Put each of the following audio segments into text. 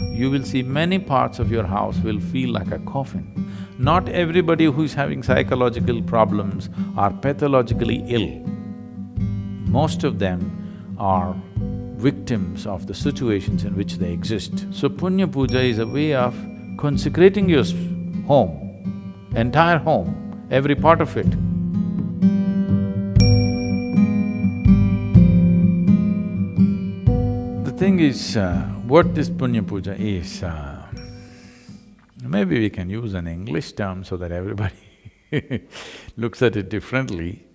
you will see many parts of your house will feel like a coffin. Not everybody who is having psychological problems are pathologically ill. Most of them are victims of the situations in which they exist. So Punya Puja is a way of consecrating your home, entire home, every part of it. The thing is, what this Punya Puja is, maybe we can use an English term so that everybody looks at it differently.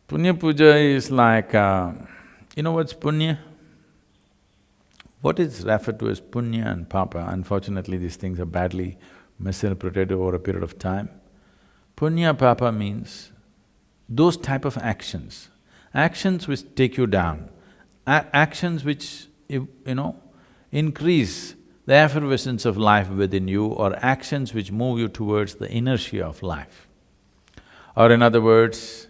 Punya Puja is like, you know what's Punya? What is referred to as Punya and Papa, unfortunately these things are badly misinterpreted over a period of time. Punya Papa means those type of actions, actions which take you down, actions which, increase the effervescence of life within you, or actions which move you towards the inertia of life. Or in other words,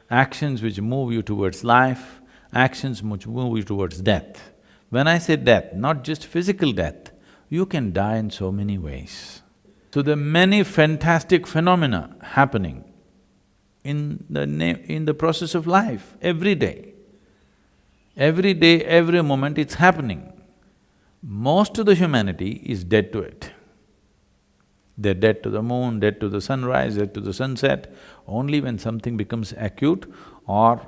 actions which move you towards life, actions which move you towards death. When I say death, not just physical death, you can die in so many ways. So there are many fantastic phenomena happening in the process of life, every day. Every day, every moment it's happening. Most of the humanity is dead to it. They're dead to the moon, dead to the sunrise, dead to the sunset. Only when something becomes acute or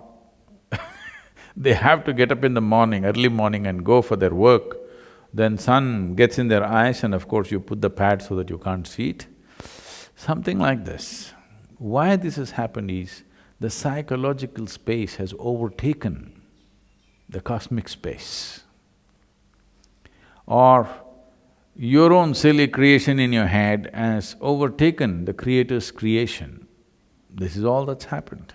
they have to get up in the morning, early morning and go for their work, then sun gets in their eyes and of course you put the pad so that you can't see it. Something like this. Why this has happened is, the psychological space has overtaken the cosmic space. Or your own silly creation in your head has overtaken the Creator's creation. This is all that's happened.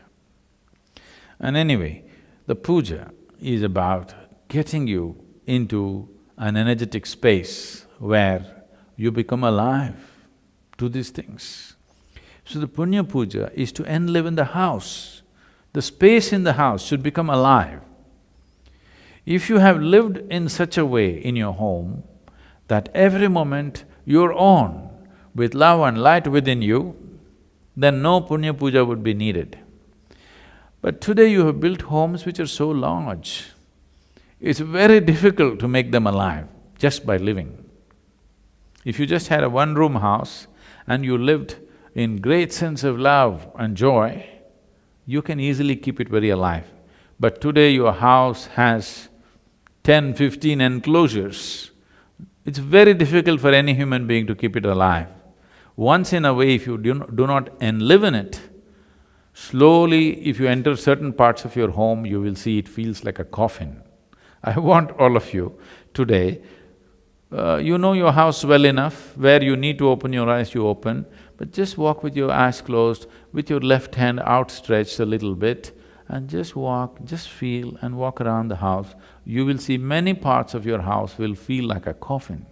And anyway, the puja is about getting you into an energetic space where you become alive to these things. So the Punya Puja is to enliven the house. The space in the house should become alive. If you have lived in such a way in your home that every moment you're on with love and light within you, then no Punya Puja would be needed. But today you have built homes which are so large, it's very difficult to make them alive just by living. If you just had a one-room house and you lived in great sense of love and joy, you can easily keep it very alive. But today your house has 10, 15 enclosures. It's very difficult for any human being to keep it alive. Once in a way, if you do not enliven it, slowly if you enter certain parts of your home, you will see it feels like a coffin. I want all of you today, you know your house well enough, where you need to open your eyes, you open, but just walk with your eyes closed, with your left hand outstretched a little bit, and just walk, just feel and walk around the house. You will see many parts of your house will feel like a coffin.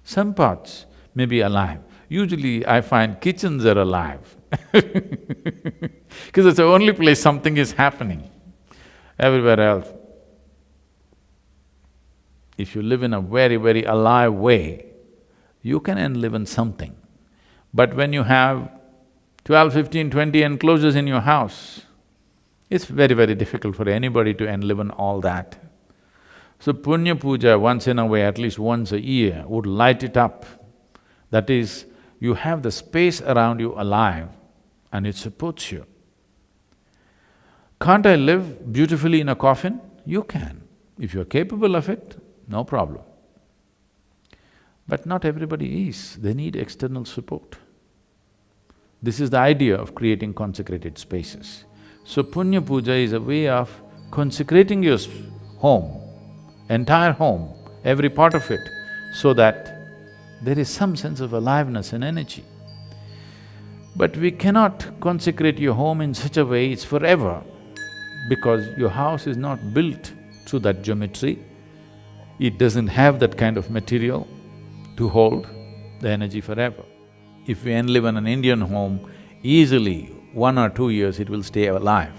Some parts may be alive. Usually I find kitchens are alive because it's the only place something is happening. Everywhere else, if you live in a very, very alive way, you can enliven something. But when you have 12, 15, 20 enclosures in your house, it's very, very difficult for anybody to enliven all that. So Punya Puja, once in a way, at least once a year, would light it up. That is, you have the space around you alive and it supports you. Can't I live beautifully in a coffin? You can. If you're capable of it, no problem. But not everybody is, they need external support. This is the idea of creating consecrated spaces. So Punya Puja is a way of consecrating your home, entire home, every part of it, so that there is some sense of aliveness and energy. But we cannot consecrate your home in such a way it's forever, because your house is not built through that geometry. It doesn't have that kind of material to hold the energy forever. If we enliven an Indian home, easily 1 or 2 years it will stay alive.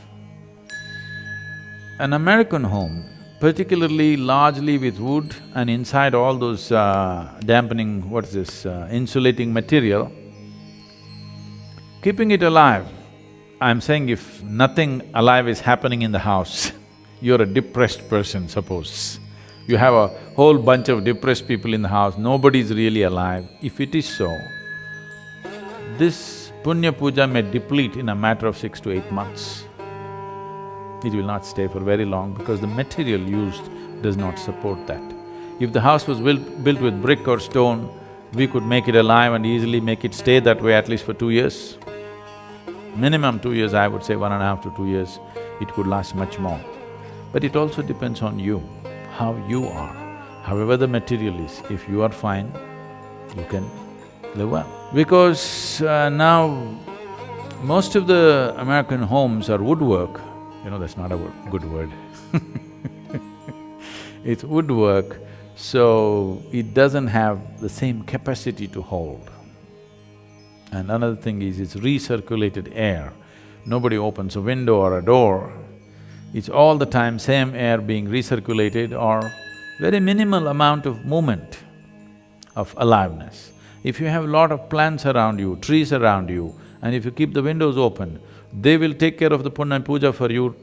An American home particularly largely with wood and inside all those dampening, what is this, insulating material, keeping it alive. I'm saying if nothing alive is happening in the house, you're a depressed person, suppose. You have a whole bunch of depressed people in the house, nobody's really alive. If it is so, this Punya Puja may deplete in a matter of 6 to 8 months. It will not stay for very long because the material used does not support that. If the house was built with brick or stone, we could make it alive and easily make it stay that way at least for 2 years. Minimum 2 years, I would say 1.5 to 2 years, it could last much more. But it also depends on you, how you are. However the material is, if you are fine, you can live well. Because now, most of the American homes are woodwork. You know, that's not a good word It's woodwork, so it doesn't have the same capacity to hold. And another thing is, it's recirculated air. Nobody opens a window or a door. It's all the time same air being recirculated or very minimal amount of movement of aliveness. If you have a lot of plants around you, trees around you, and if you keep the windows open, they will take care of the Punya Puja for you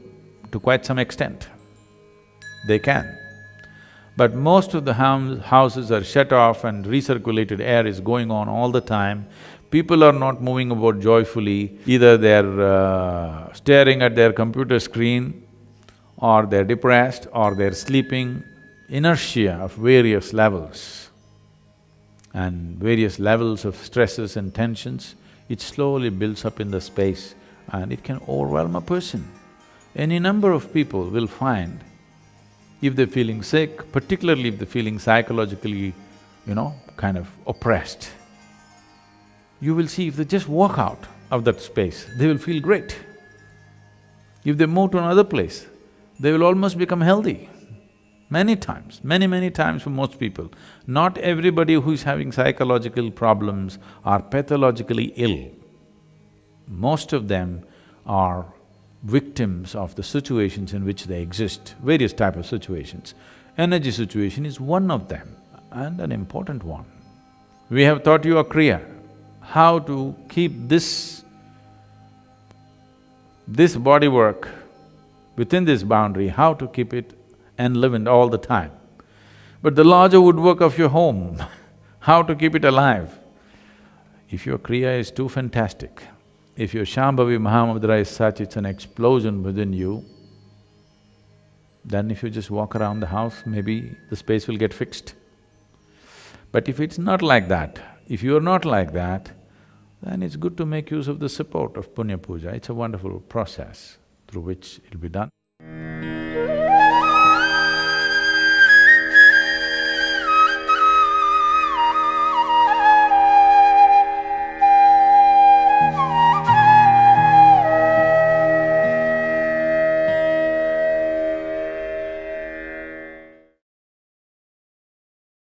to quite some extent. They can. But most of the houses are shut off and recirculated air is going on all the time. People are not moving about joyfully, either they're staring at their computer screen, or they're depressed, or they're sleeping. Inertia of various levels and various levels of stresses and tensions, it slowly builds up in the space and it can overwhelm a person. Any number of people will find, if they're feeling sick, particularly if they're feeling psychologically, kind of oppressed, you will see if they just walk out of that space, they will feel great. If they move to another place, they will almost become healthy. Many times, many times for most people. Not everybody who is having psychological problems are pathologically ill. Most of them are victims of the situations in which they exist, various type of situations. Energy situation is one of them, and an important one. We have taught you a kriya, how to keep this body work within this boundary, how to keep it enlivened all the time. But the larger woodwork of your home, how to keep it alive? If your kriya is too fantastic, if your Shambhavi Mahamudra is such, it's an explosion within you, then if you just walk around the house, maybe the space will get fixed. But if it's not like that, if you're not like that, then it's good to make use of the support of Punya Puja. It's a wonderful process through which it'll be done.